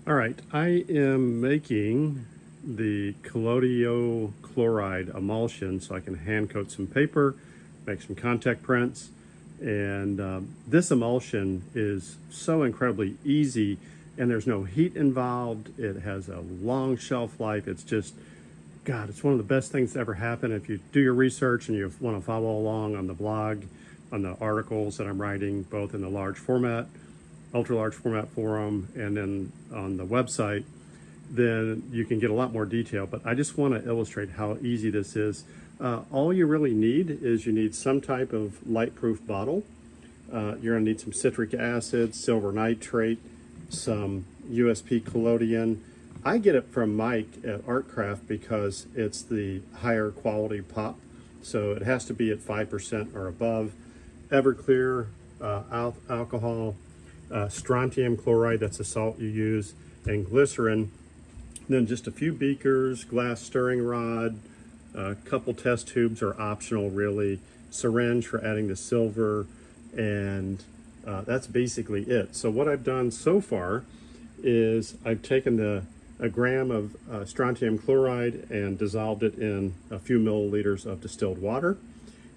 All right, I am making the Collodion chloride emulsion so I can hand coat some paper, make some contact prints. And this emulsion is so incredibly easy, and there's no heat involved. It has a long shelf life. It's just, God, it's one of the best things to ever happen. If you do your research and you want to follow along on the blog, on the articles that I'm writing, both in the large format, ultra large format forum, and then on the website, then you can get a lot more detail. But I just want to illustrate how easy this is. All you really need is you need some type of light-proof bottle. You're going to need some citric acid, silver nitrate, some USP Collodion. I get it from Mike at Artcraft because it's the higher quality pop, so it has to be at 5% or above. Everclear alcohol, strontium chloride, that's the salt you use, and glycerin. Then just a few beakers, glass stirring rod, a couple test tubes are optional really, syringe for adding the silver, and that's basically it. So what I've done so far is I've taken a gram of strontium chloride and dissolved it in a few milliliters of distilled water.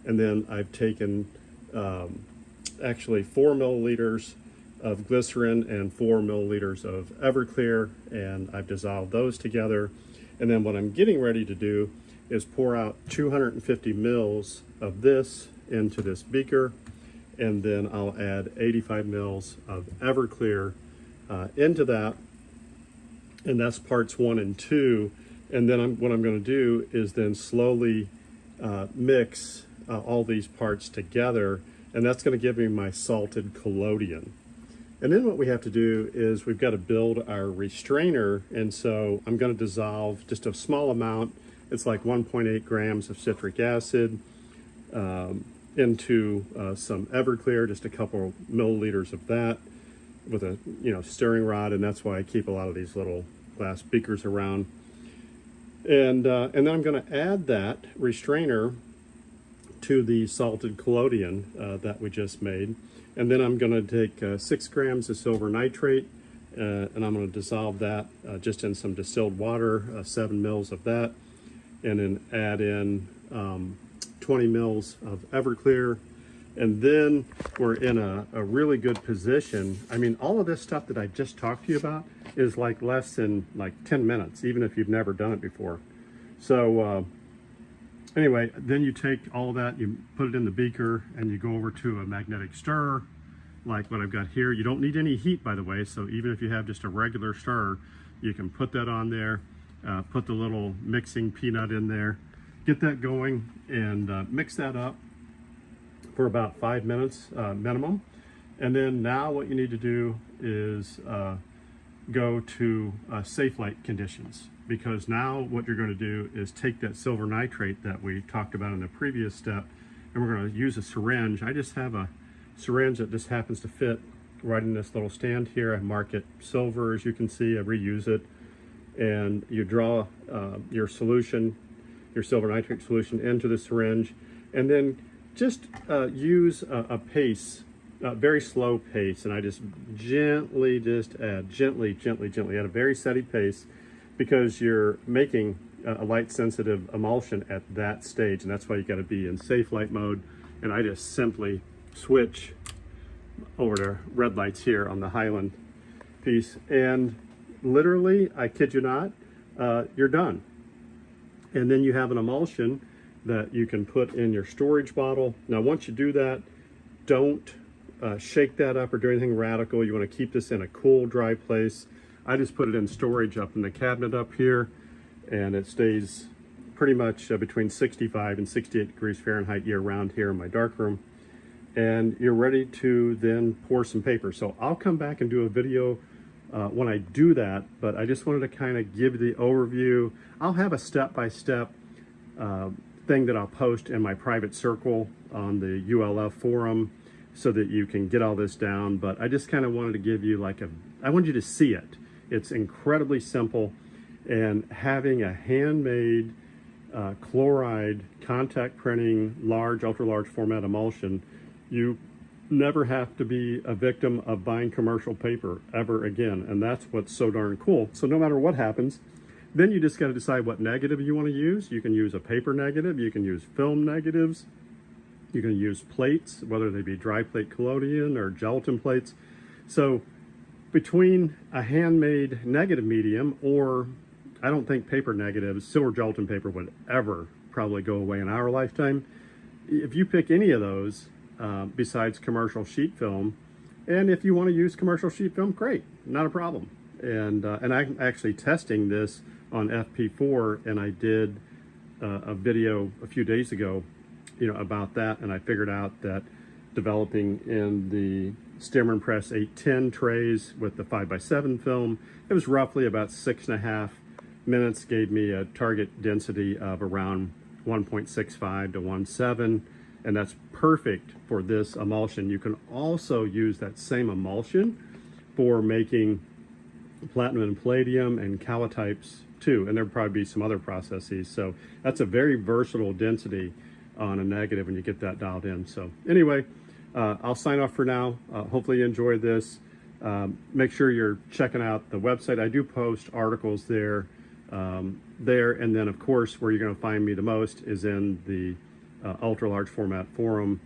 And then I've taken actually 4 milliliters of glycerin and 4 milliliters of Everclear, and I've dissolved those together. And then what I'm getting ready to do is pour out 250 mils of this into this beaker, and then I'll add 85 mils of Everclear into that, and that's parts 1 and 2. And then what I'm going to do is then slowly mix all these parts together, and that's going to give me my salted collodion. And then what we have to do is we've got to build our restrainer, and so I'm going to dissolve just a small amount. It's like 1.8 grams of citric acid into some Everclear, just a couple milliliters of that with a stirring rod, and that's why I keep a lot of these little glass beakers around. And then I'm going to add that restrainer to the salted collodion that we just made. And then I'm going to take 6 grams of silver nitrate, and I'm going to dissolve that just in some distilled water, 7 mils of that, and then add in 20 mils of Everclear. And then we're in a really good position. I mean, all of this stuff that I just talked to you about is like less than like 10 minutes, even if you've never done it before. So anyway, then you take all that, you put it in the beaker, and you go over to a magnetic stirrer, like what I've got here. You don't need any heat, by the way, so even if you have just a regular stirrer, you can put that on there, put the little mixing peanut in there, get that going, and mix that up for about 5 minutes minimum. And then now what you need to do is go to safe light conditions, because now what you're going to do is take that silver nitrate that we talked about in the previous step, and we're going to use a syringe. I just have a syringe that just happens to fit right in this little stand here. I mark it silver, as you can see. I reuse it, and you draw your solution, your silver nitrate solution, into the syringe, and then just use a pace, very slow pace, and I just gently add, gently at a very steady pace, because you're making a light sensitive emulsion at that stage, and that's why you got to be in safe light mode. And I just simply switch over to red lights here on the Highland piece, and literally, I kid you not, you're done. And then you have an emulsion that you can put in your storage bottle. Now, once you do that, don't shake that up or do anything radical. You want to keep this in a cool, dry place. I just put it in storage up in the cabinet up here, and it stays pretty much between 65 and 68 degrees Fahrenheit year-round here in my darkroom. And you're ready to then pour some paper. So I'll come back and do a video when I do that, but I just wanted to kind of give the overview. I'll have a step-by-step thing that I'll post in my private circle on the ULF forum so that you can get all this down. But I just kind of wanted to give you I wanted you to see it. It's incredibly simple, and having a handmade chloride contact printing large, ultra large format emulsion, you never have to be a victim of buying commercial paper ever again. And that's what's so darn cool. So no matter what happens, then you just got to decide what negative you want to use. You can use a paper negative, you can use film negatives, you can use plates, whether they be dry plate collodion or gelatin plates. So between a handmade negative medium, or I don't think paper negatives, silver gelatin paper would ever probably go away in our lifetime. If you pick any of those, besides commercial sheet film, and if you want to use commercial sheet film, great, not a problem. And I'm actually testing this on FP4, and I did a video a few days ago, about that, and I figured out that developing in the Stammer and Press 810 trays with the 5x7 film, it was roughly about 6.5 minutes, gave me a target density of around 1.65 to 1.7, and that's perfect for this emulsion. You can also use that same emulsion for making platinum and palladium and calotypes too, and there'll probably be some other processes. So that's a very versatile density on a negative when you get that dialed in. So anyway, I'll sign off for now. Hopefully you enjoyed this. Make sure you're checking out the website. I do post articles there, and then of course where you're going to find me the most is in the ultra large format forum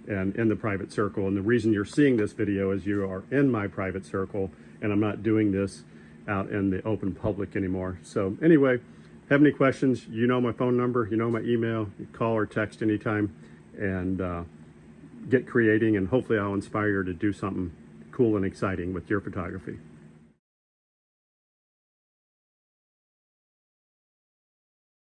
and in the private circle. And the reason you're seeing this video is you are in my private circle, and I'm not doing this out in the open public anymore. So anyway, have any questions, you know my phone number, you know my email, you call or text anytime, and get creating, and hopefully I'll inspire you to do something cool and exciting with your photography.